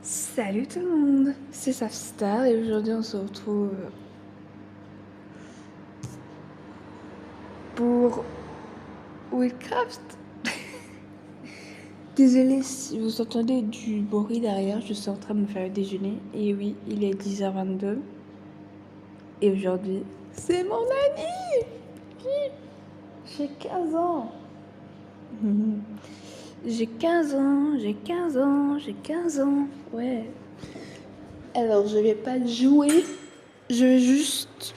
Salut tout le monde, c'est Safstar et aujourd'hui on se retrouve pour Willcraft. Désolée si vous entendez du bruit derrière, je suis en train de me faire le déjeuner. Et oui, il est 10h22 et aujourd'hui c'est mon année. J'ai 15 ans. J'ai 15 ans, j'ai 15 ans, j'ai 15 ans, ouais. Alors je vais pas jouer, je vais juste...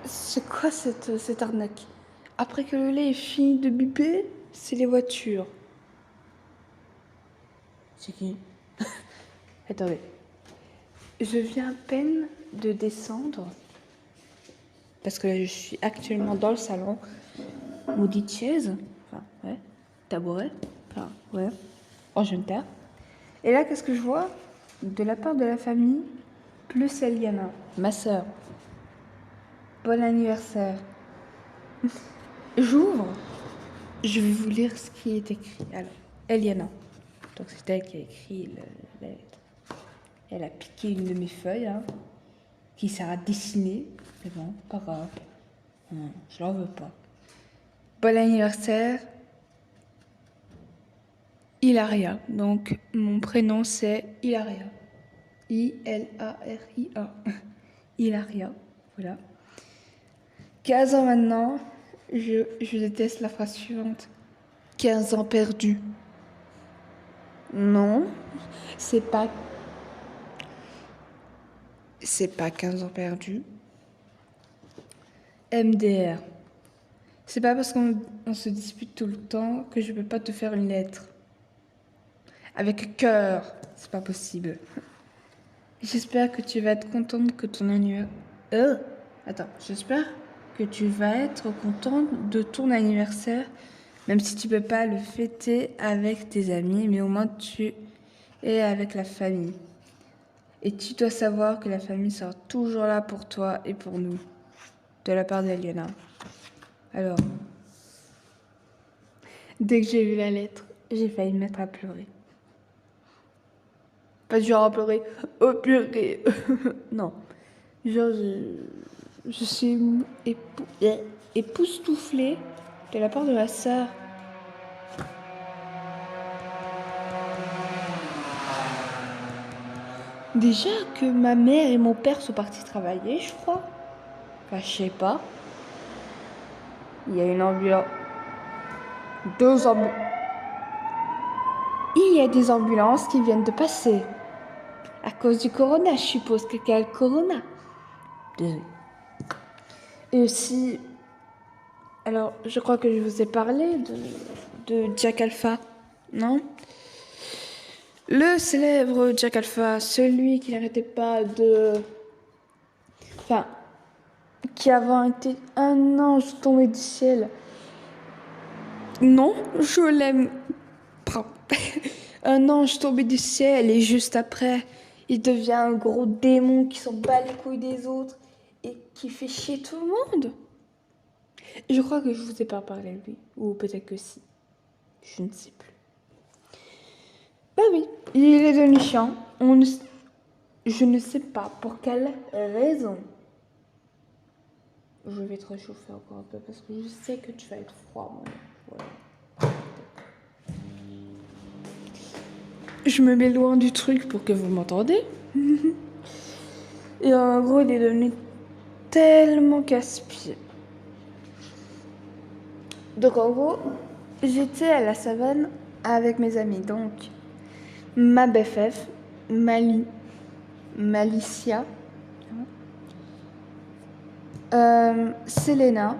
C'est quoi cette arnaque? Après que le lait est fini de biper, c'est les voitures. C'est qui? Attendez. Je viens à peine de descendre. Parce que là, je suis actuellement dans le salon. Maudite chaise. Enfin, ouais. Tabouret. Enfin, ouais. En jeune terre. Et là, qu'est-ce que je vois? De la part de la famille, plus Eliana, ma sœur. Bon anniversaire. J'ouvre. Je vais vous lire ce qui est écrit. Alors, Eliana. Donc c'est elle qui a écrit la lettre. Elle a piqué une de mes feuilles, hein, qui sert à dessiner. Mais bon, pas grave. Je l'en veux pas. Bon anniversaire, Hilaria. Donc mon prénom c'est Hilaria. I-L-A-R-I-A. Hilaria, voilà. 15 ans maintenant, je déteste la phrase suivante. 15 ans perdus. Non, c'est pas 15 ans perdus. MDR. C'est pas parce qu'on se dispute tout le temps que je peux pas te faire une lettre. Avec cœur, c'est pas possible. J'espère que tu vas être contente que ton anniversaire... J'espère que tu vas être contente de ton anniversaire, même si tu peux pas le fêter avec tes amis, mais au moins tu es avec la famille. Et tu dois savoir que la famille sera toujours là pour toi et pour nous. De la part d'Eliana. Alors, dès que j'ai vu la lettre, j'ai failli me mettre à pleurer. Pas genre à pleurer, oh purée. Non. Genre, je suis époustouflée de la part de ma sœur. Déjà que ma mère et mon père sont partis travailler, je crois. Enfin, je sais pas. Il y a une ambulance. Il y a des ambulances qui viennent de passer. À cause du corona, je suppose que quel corona. Désolée. Et aussi, alors, je crois que je vous ai parlé de Jack Alpha, non? Le célèbre Jack Alpha, celui qui n'arrêtait pas de... Enfin, qui avant été un ange tombé du ciel. Non, je l'aime. Un ange tombé du ciel et juste après, il devient un gros démon qui s'en bat les couilles des autres et qui fait chier tout le monde. Je crois que je vous ai pas parlé de lui, ou peut-être que si. Je ne sais plus. Bah oui, il est devenu chiant. Je ne sais pas pour quelle raison. Je vais te réchauffer encore un peu parce que je sais que tu vas être froid. Voilà. Je me mets loin du truc pour que vous m'entendez. Et en gros, il est devenu tellement casse-pied. Donc en gros, j'étais à la savane avec mes amis. Donc, ma BFF, Malicia, Selena,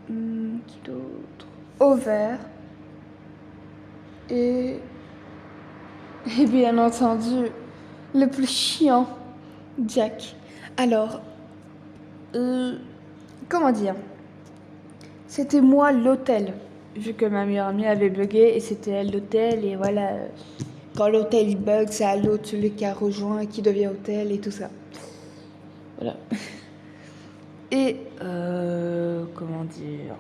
qui d'autre? Over et bien entendu le plus chiant, Jack. Alors, comment dire? C'était moi l'hôtel, vu que ma meilleure amie avait bugué et c'était elle l'hôtel et voilà. Quand l'hôtel il bug, c'est à l'autre celui qui a rejoint qui devient hôtel et tout ça. Voilà. Et comment dire?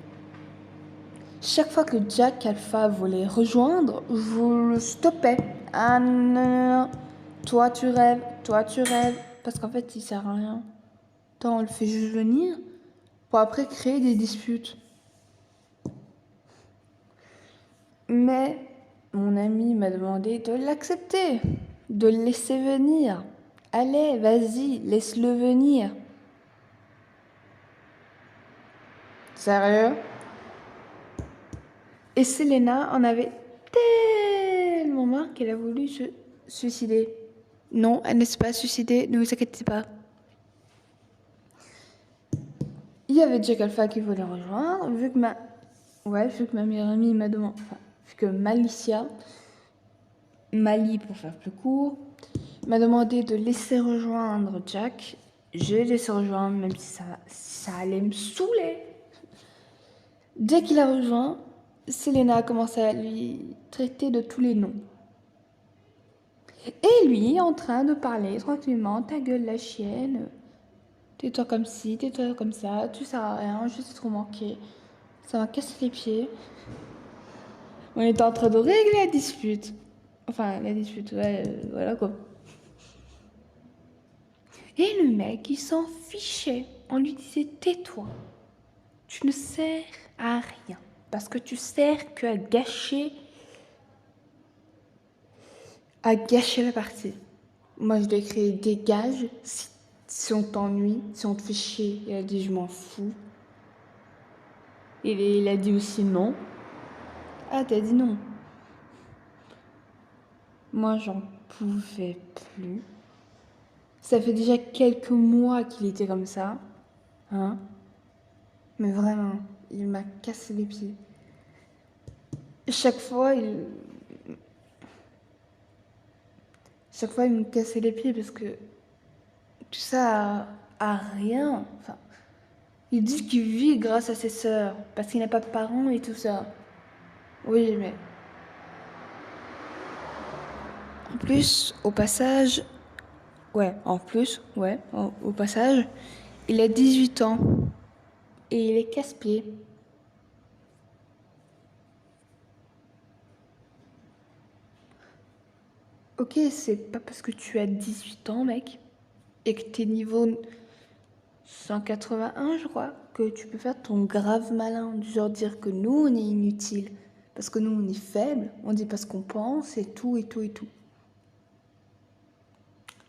Chaque fois que Jack Alpha voulait rejoindre, je le stoppais. Ah non, non, non, toi tu rêves, parce qu'en fait il sert à rien. Toi on le fait juste venir pour après créer des disputes. Mais mon ami m'a demandé de l'accepter, de le laisser venir. Allez, vas-y, laisse-le venir. Sérieux? Et Selena en avait tellement marre qu'elle a voulu se suicider. Non, elle ne s'est pas suicidée, ne vous inquiétez pas. Il y avait Jack Alpha qui voulait rejoindre, vu que ma meilleure amie m'a demandé, enfin, vu que Malicia, Mali pour faire plus court, m'a demandé de laisser rejoindre Jack. Je l'ai laissé rejoindre, même si ça allait me saouler. Dès qu'il a rejoint, Selena a commencé à lui traiter de tous les noms. Et lui, en train de parler tranquillement, ta gueule la chienne, tais-toi comme ci, tais-toi comme ça, tu sers à rien, je sais trop manquer. Ça m'a cassé les pieds. On était en train de régler la dispute. Enfin, la dispute, ouais, voilà quoi. Et le mec, il s'en fichait. On lui disait, tais-toi. Tu ne sers à rien. Parce que tu sers que à gâcher la partie. Moi, je lui ai créé dégage. Si on t'ennuie, si on te fait chier, il a dit, je m'en fous. Il a dit aussi non. Ah, t'as dit non. Moi, j'en pouvais plus. Ça fait déjà quelques mois qu'il était comme ça. Hein? Mais vraiment, il m'a cassé les pieds. Chaque fois, il me cassait les pieds parce que tout ça a rien. Enfin, il dit qu'il vit grâce à ses sœurs parce qu'il n'a pas de parents et tout ça. Oui, mais en plus, au passage, au passage, il a 18 ans et il est casse-pied. Ok, c'est pas parce que tu as 18 ans, mec, et que t'es niveau 181, je crois, que tu peux faire ton grave malin, du genre dire que nous, on est inutile, parce que nous, on est faible, on dit pas ce qu'on pense, et tout, et tout, et tout.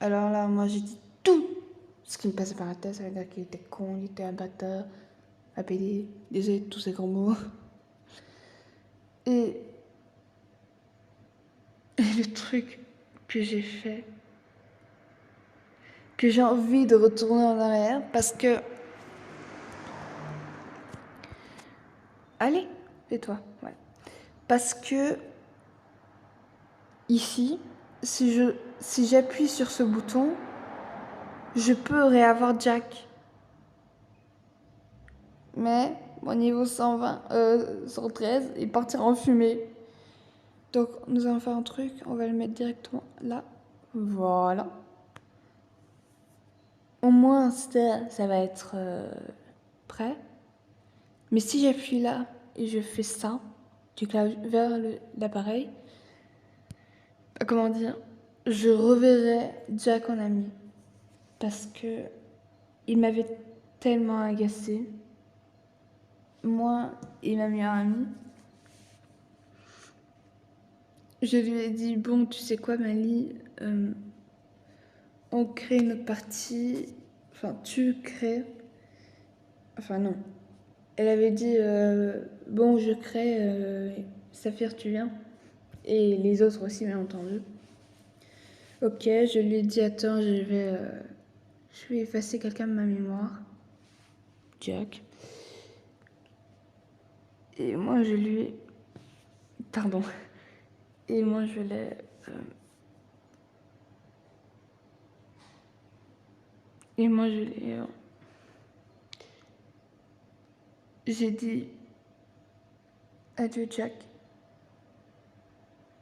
Alors là, moi, j'ai dit tout ce qui me passait par la tête, ça veut dire qu'il était con, il était un bâtard, un pédé, désolé de tous ces grands mots. Et le truc que j'ai fait, que j'ai envie de retourner en arrière, parce que... Allez, tais-toi, ouais. Parce que ici, si j'appuie sur ce bouton, je peux réavoir Jack. Mais mon niveau 120, 113, il partira en fumée. Donc nous allons faire un truc, on va le mettre directement là. Voilà. Au moins ça va être prêt. Mais si j'appuie là et je fais ça, du clavier vers l'appareil, comment dire, je reverrai Jack en ami. Parce que il m'avait tellement agacé. Moi et ma meilleure amie. Je lui ai dit, bon, tu sais quoi, Mali, on crée une partie. Enfin, tu crées. Enfin, non. Elle avait dit, bon, je crée. Saphir, tu viens. Et les autres aussi, bien entendu. Ok, je lui ai dit, attends, je vais effacer quelqu'un de ma mémoire. Jack. Et moi, je lui ai... Pardon. Et moi, je l'ai... Et moi, je l'ai... J'ai dit... Adieu, Jack.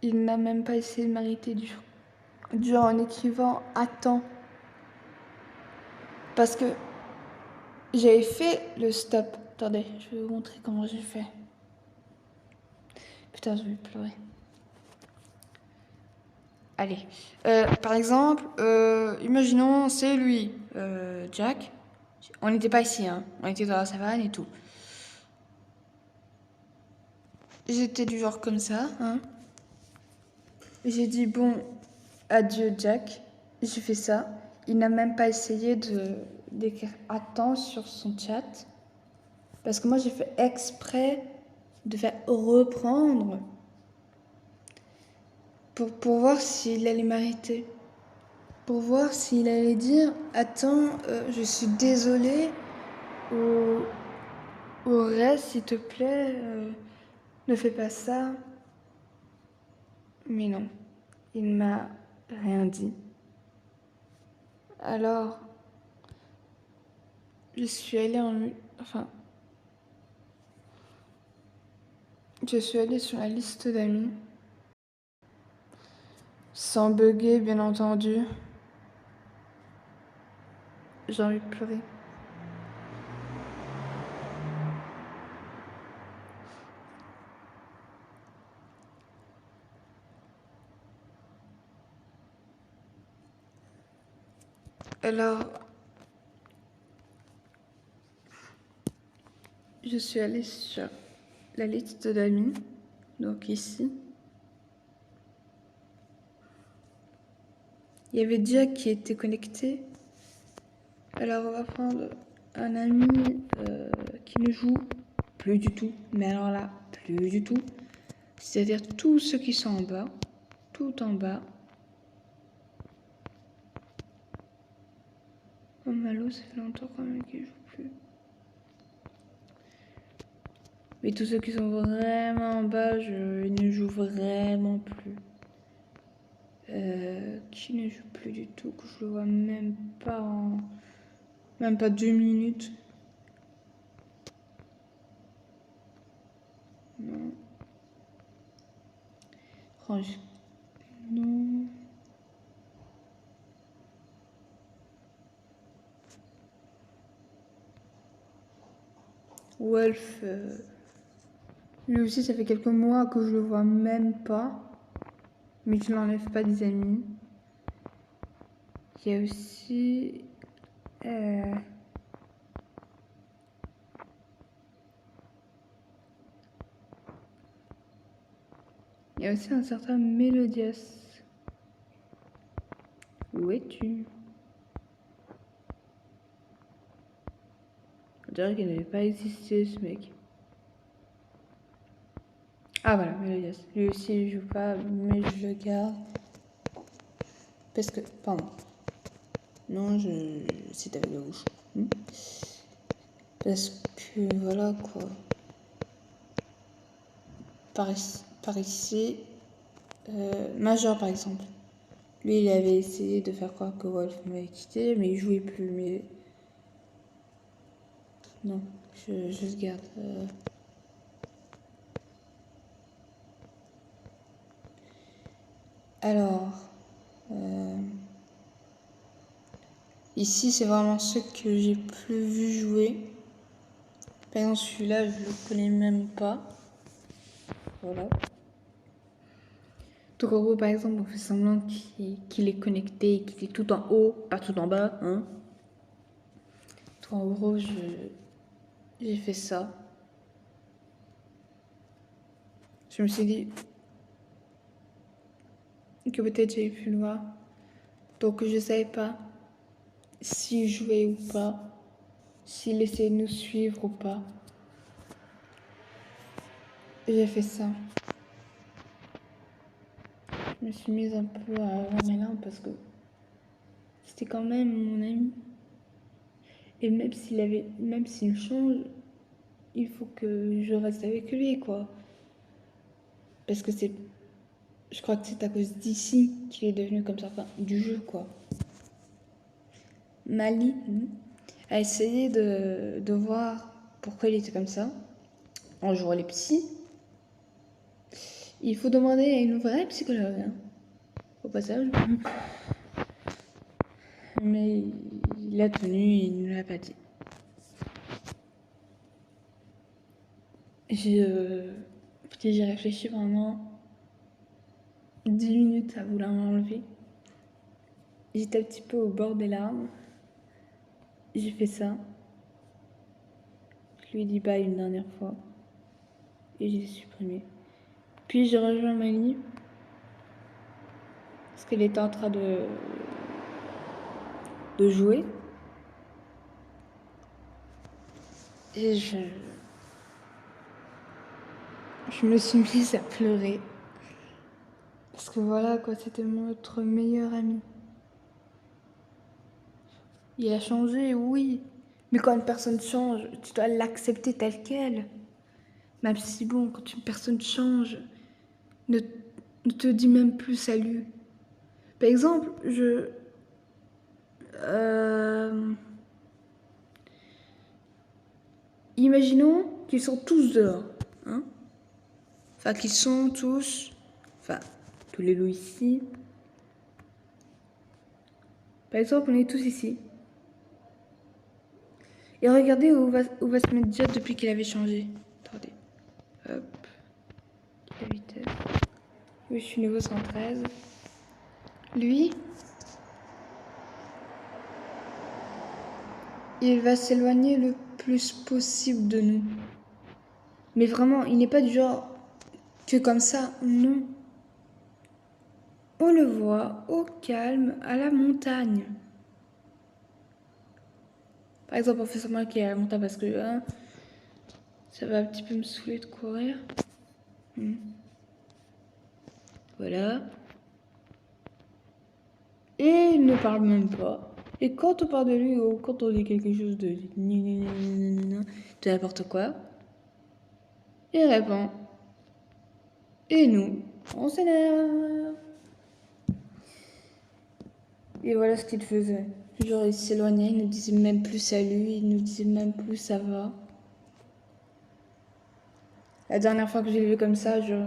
Il n'a même pas essayé de m'arrêter du genre en écrivant attends. Parce que j'avais fait le stop. Attendez, je vais vous montrer comment j'ai fait. Putain, je vais pleurer. Allez. Par exemple, imaginons, c'est lui, Jack. On n'était pas ici, hein. On était dans la savane et tout. J'étais du genre comme ça, hein. J'ai dit, bon, adieu Jack. J'ai fait ça. Il n'a même pas essayé d'écrire attends sur son chat. Parce que moi, j'ai fait exprès de faire reprendre pour voir s'il allait m'arrêter. Pour voir s'il allait dire attends, je suis désolée. Ou reste, s'il te plaît, ne fais pas ça. Mais non, il m'a rien dit. Alors, je suis allée je suis allée sur la liste d'amis. Sans bugger, bien entendu. J'ai envie de pleurer. Alors, je suis allée sur la liste d'amis, donc ici. Il y avait Jack qui était connecté. Alors, on va prendre un ami qui ne joue plus du tout. Mais alors là, plus du tout. C'est-à-dire tous ceux qui sont en bas, tout en bas. Oh Malo, ça fait longtemps quand même qu'il joue plus. Mais tous ceux qui sont vraiment en bas, je ne joue vraiment plus. Qui ne joue plus du tout, que je le vois même pas 2 minutes. Non. Range. Non. Wolf. Lui aussi, ça fait quelques mois que je le vois même pas. Mais je l'enlève pas des amis. Il y a aussi. Il y a aussi un certain Mélodias. Où es-tu? On dirait qu'il n'avait pas existé ce mec. Ah voilà, Mélodias. Lui aussi il joue pas, mais je le garde. Parce que. Pardon. Non, c'est avec la bouche. Parce que voilà quoi. Par ici. Major par exemple. Lui il avait essayé de faire croire que Wolf m'avait quitté, mais il jouait plus. Mais. Non, je le garde. Alors. Ici, c'est vraiment ceux que j'ai plus vu jouer. Par exemple, celui-là, je le connais même pas. Voilà. Donc, en gros, par exemple, on fait semblant qu'il est connecté et qu'il est tout en haut, pas tout en bas. Hein. Donc, en gros, j'ai fait ça. Je me suis dit que peut-être j'avais pu le voir. Donc, je savais pas s'il jouait ou pas, s'il essayait de nous suivre ou pas. J'ai fait ça. Je me suis mise un peu à avoir mes larmes parce que c'était quand même mon ami. Et même s'il change, il faut que je reste avec lui, quoi. Parce que je crois que c'est à cause d'ici qu'il est devenu comme ça, enfin, du jeu, quoi. Mali a essayé de voir pourquoi il était comme ça. En jouant les psys, il faut demander à une vraie psychologue, hein, au passage. Mais il a tenu, il ne l'a pas dit. Puis j'ai réfléchi vraiment 10 minutes à vouloir m'enlever. J'étais un petit peu au bord des larmes. J'ai fait ça. Je lui ai dit bye une dernière fois. Et je l'ai supprimé. Puis j'ai rejoint Mali. Parce qu'elle était en train de jouer. Et je me suis mise à pleurer. Parce que voilà, quoi, c'était notre meilleur ami. Il a changé, oui. Mais quand une personne change, tu dois l'accepter telle qu'elle. Même si bon, quand une personne change, ne te dit même plus salut. Par exemple, imaginons qu'ils sont tous dehors. Hein, enfin, qu'ils sont tous... Enfin, tous les loups ici. Par exemple, on est tous ici. Et regardez où va se mettre Jet depuis qu'il avait changé. Attendez. Hop. La vitesse. Oui, je suis niveau 113. Lui, il va s'éloigner le plus possible de nous. Mais vraiment, il n'est pas du genre que comme ça, non. On le voit au calme, à la montagne. Par exemple, on fait semblant qu'il est à la montagne parce que hein, ça va un petit peu me saouler de courir. Voilà. Et il ne parle même pas. Et quand on parle de lui ou quand on dit quelque chose de n'importe quoi, il répond. Et nous, on s'énerve. Et voilà ce qu'il faisait. Genre, il s'éloignait, il nous disait même plus salut, il nous disait même plus ça va. La dernière fois que j'ai vu comme ça, genre,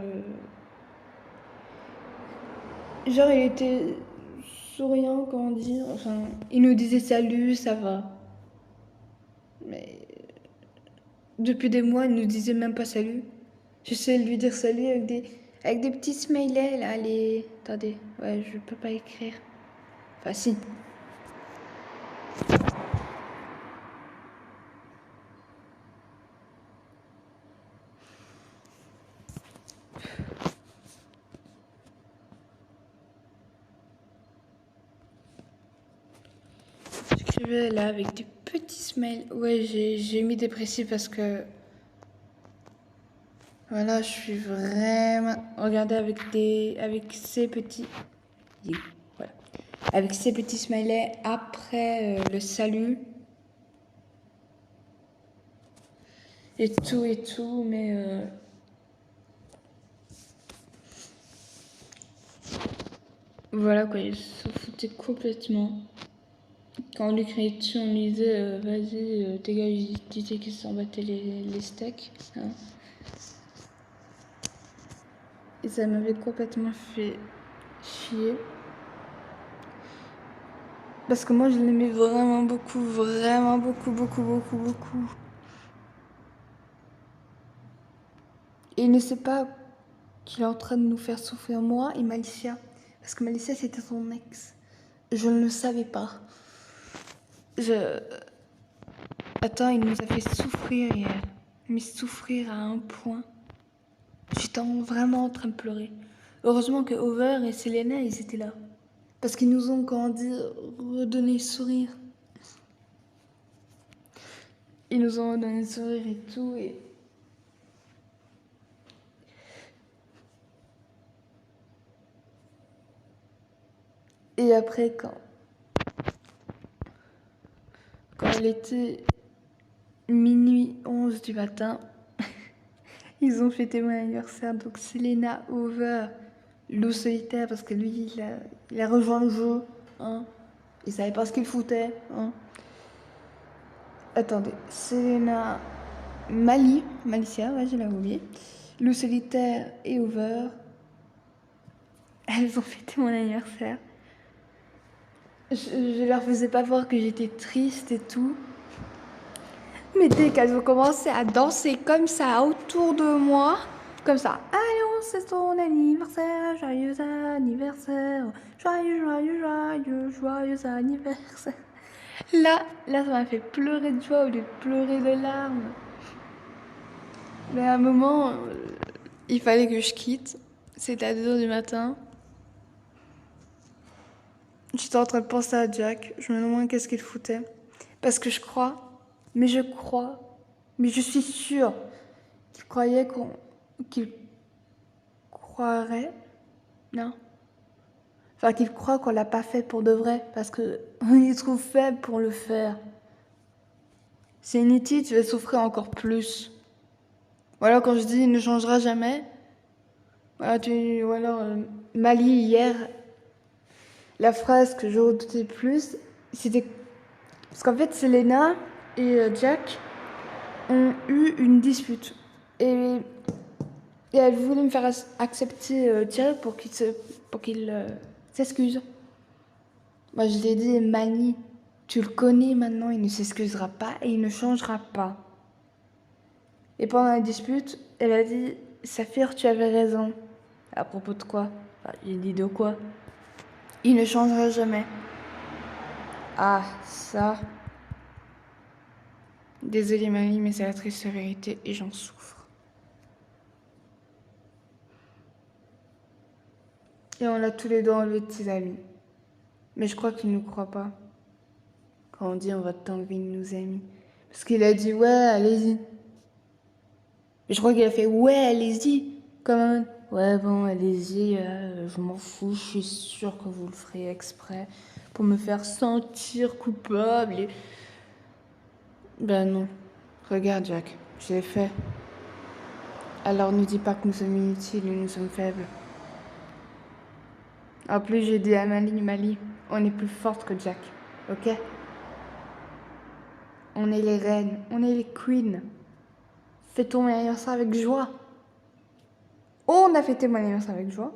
il était souriant, comment dire. Enfin, il nous disait salut, ça va. Mais depuis des mois, il nous disait même pas salut. J'essaie de lui dire salut avec des petits smileys là, les... Attendez, ouais, je peux pas écrire. Enfin, si. J'écrivais là avec des petits smileys. Ouais, j'ai mis dépressif parce que... Voilà, je suis vraiment... Regardez avec ces petits... Voilà. Avec ces petits smileys après le salut. Et tout, mais... Voilà quoi, il s'en foutait complètement. Quand on lui criait dessus, on lui disait vas-y, dégage, il disait qu'il s'en battait les steaks. Hein. Et ça m'avait complètement fait chier. Parce que moi, je l'aimais vraiment beaucoup, beaucoup. Et il ne sait pas qu'il est en train de nous faire souffrir, moi et Malicia. Parce que Malicia, c'était son ex. Je ne le savais pas. Attends, il nous a fait souffrir hier. Mais souffrir à un point. J'étais vraiment en train de pleurer. Heureusement que Over et Selena, ils étaient là. Parce qu'ils nous ont, comment dire, redonné le sourire. Ils nous ont redonné le sourire et tout. Et après, quand il était minuit 11 du matin, ils ont fêté mon anniversaire. Donc Selena, Over, Loup solitaire, parce que lui, il a rejoint le jeu. Hein. Il savait pas ce qu'il foutait. Hein. Attendez, Selena, Malicia, ouais, je l'avais oublié. Loup solitaire et Over. Elles ont fêté mon anniversaire. Je leur faisais pas voir que j'étais triste et tout. Mais dès qu'elles ont commencé à danser comme ça autour de moi, Comme ça. Allons, c'est ton anniversaire, joyeux anniversaire, joyeux anniversaire. Là, ça m'a fait pleurer de joie au lieu de pleurer de larmes. Mais à un moment, il fallait que je quitte. C'était à 2 h du matin. J'étais en train de penser à Jack. Je me demande qu'est-ce qu'il foutait. Parce que je crois, mais je suis sûre qu'il croyait qu'il croirait. Non. Enfin, qu'il croit qu'on l'a pas fait pour de vrai. Parce que il se trouve faible pour le faire. C'est inutile, tu vas souffrir encore plus. Voilà, quand je dis il ne changera jamais. Voilà, ou alors, Mali, hier, la phrase que je redoutais plus, c'était. Parce qu'en fait, Selena et Jack ont eu une dispute. Et elle voulait me faire accepter Jack pour qu'il s'excuse. Moi, je lui ai dit, Mali, tu le connais maintenant, il ne s'excusera pas et il ne changera pas. Et pendant la dispute, elle a dit, Saphir, tu avais raison. À propos de quoi? Enfin, j'ai dit de quoi? Il ne changera jamais. Ah, ça. Désolée, Marie, mais c'est la triste vérité et j'en souffre. Et on l'a tous les deux enlevé de ses amis. Mais je crois qu'il ne nous croit pas. Quand on dit on va t'enlever de nos amis. Parce qu'il a dit ouais, allez-y. Et je crois qu'il a fait ouais, allez-y. Quand même. Ouais, bon, allez-y, je m'en fous, je suis sûre que vous le ferez exprès pour me faire sentir coupable. Ben non. Regarde, Jack, je l'ai fait. Alors ne dis pas que nous sommes inutiles et nous sommes faibles. En plus, j'ai dit à Mali, on est plus forte que Jack, ok? On est les reines, on est les queens. Fêtons mon anniversaire avec joie. On a fêté mon anniversaire avec joie.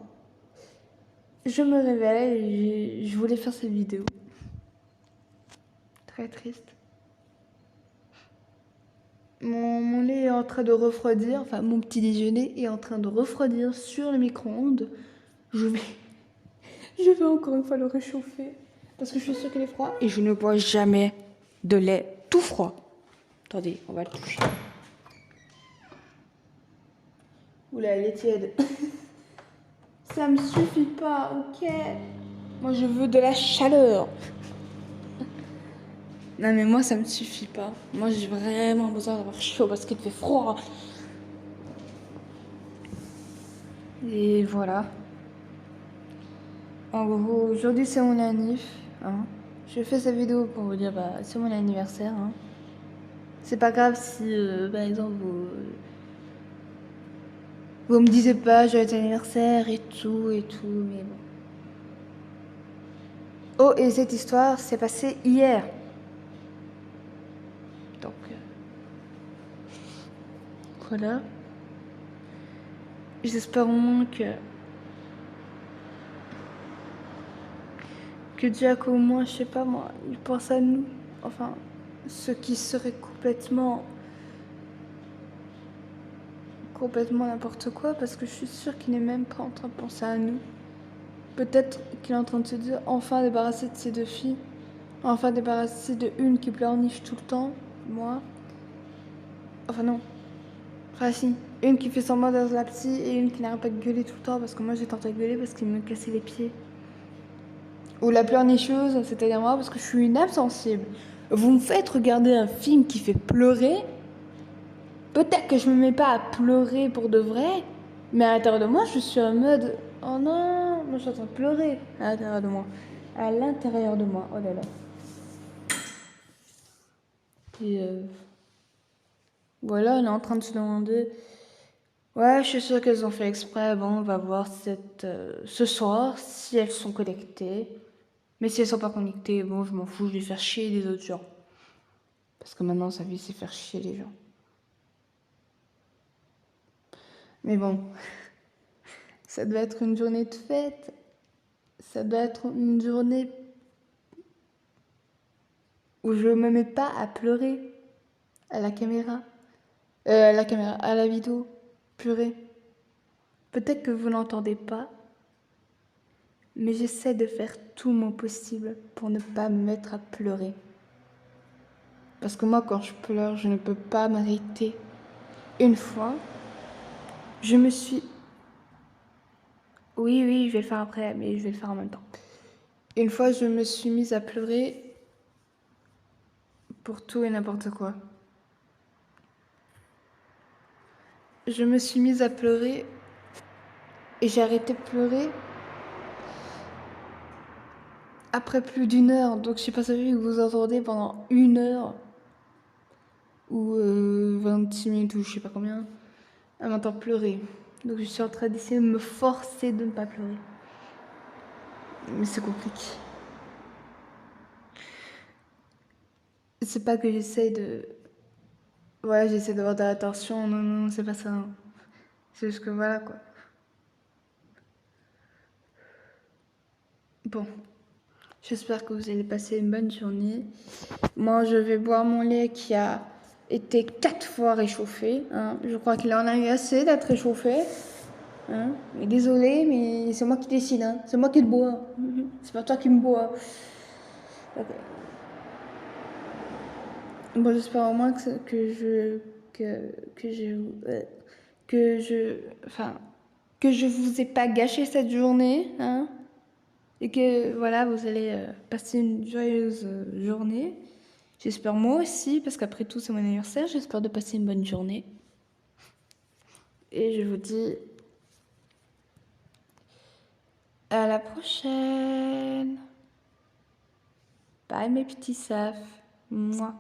Je me réveille et je voulais faire cette vidéo. Très triste. Mon lait est en train de refroidir, enfin mon petit déjeuner est en train de refroidir sur le micro-ondes. Je vais encore une fois le réchauffer parce que je suis sûre qu'il est froid et je ne bois jamais de lait tout froid. Attendez, on va le toucher. Oula, elle est tiède. Ça me suffit pas, ok? Moi, je veux de la chaleur. Non, mais moi, ça me suffit pas. Moi, j'ai vraiment besoin d'avoir chaud parce qu'il fait froid. Et voilà. En gros, aujourd'hui, c'est mon anniv. Hein. Je fais cette vidéo pour vous dire, bah, c'est mon anniversaire. Hein. C'est pas grave si, par exemple, vous me disiez pas joyeux anniversaire et tout, mais bon. Oh, et cette histoire s'est passée hier. Donc, voilà. J'espère au moins que Jack, au moins, je sais pas moi, il pense à nous. Enfin, ce qui serait complètement n'importe quoi, parce que je suis sûre qu'il n'est même pas en train de penser à nous. Peut-être qu'il est en train de se dire, enfin débarrasser de ces deux filles. Enfin débarrasser de une qui pleurniche tout le temps, moi. Enfin non. Enfin si. Une qui fait semblant d'être la psy et une qui n'arrête pas de gueuler tout le temps parce que moi j'étais en train de gueuler parce qu'il me cassait les pieds. Ou la pleurnicheuse, c'est-à-dire moi parce que je suis une âme sensible. Vous me faites regarder un film qui fait pleurer. Peut-être que je me mets pas à pleurer pour de vrai, mais à l'intérieur de moi je suis en mode oh non, moi je suis en train de pleurer à l'intérieur de moi. À l'intérieur de moi, oh là là. Et voilà, on est en train de se demander. Ouais, je suis sûre qu'elles ont fait exprès. Bon, on va voir ce soir si elles sont connectées. Mais si elles sont pas connectées, bon, je m'en fous, je vais faire chier les autres gens. Parce que maintenant, sa vie, c'est faire chier les gens. Mais bon, ça doit être une journée de fête. Ça doit être une journée où je me mets pas à pleurer à la caméra. À la vidéo. Pleurer. Peut-être que vous n'entendez pas, mais j'essaie de faire tout mon possible pour ne pas me mettre à pleurer. Parce que moi, quand je pleure, je ne peux pas m'arrêter. Une fois, je me suis... Oui, je vais le faire après, mais je vais le faire en même temps. Une fois, je me suis mise à pleurer pour tout et n'importe quoi. Je me suis mise à pleurer et j'ai arrêté de pleurer après plus d'1 heure. Donc je sais pas si vous entendez pendant 1 heure ou 26 minutes ou je sais pas combien. Elle m'entend pleurer. Donc je suis en train d'essayer de me forcer de ne pas pleurer. Mais c'est compliqué. C'est pas que j'essaie de... Ouais, j'essaie d'avoir de l'attention. Non, c'est pas ça. Non. C'est juste que voilà quoi. Bon. J'espère que vous allez passer une bonne journée. Moi, je vais boire mon lait qui a été 4 fois réchauffé. Hein. Je crois qu'il en a eu assez d'être réchauffé. Hein. Mais désolé, mais c'est moi qui décide. Hein. C'est moi qui le bois. C'est pas toi qui me bois. Okay. Bon, j'espère au moins que je vous ai pas gâché cette journée. Hein. Et que voilà, vous allez passer une joyeuse journée. J'espère moi aussi, parce qu'après tout, c'est mon anniversaire. J'espère de passer une bonne journée. Et je vous dis à la prochaine. Bye mes petits safs. Mouah.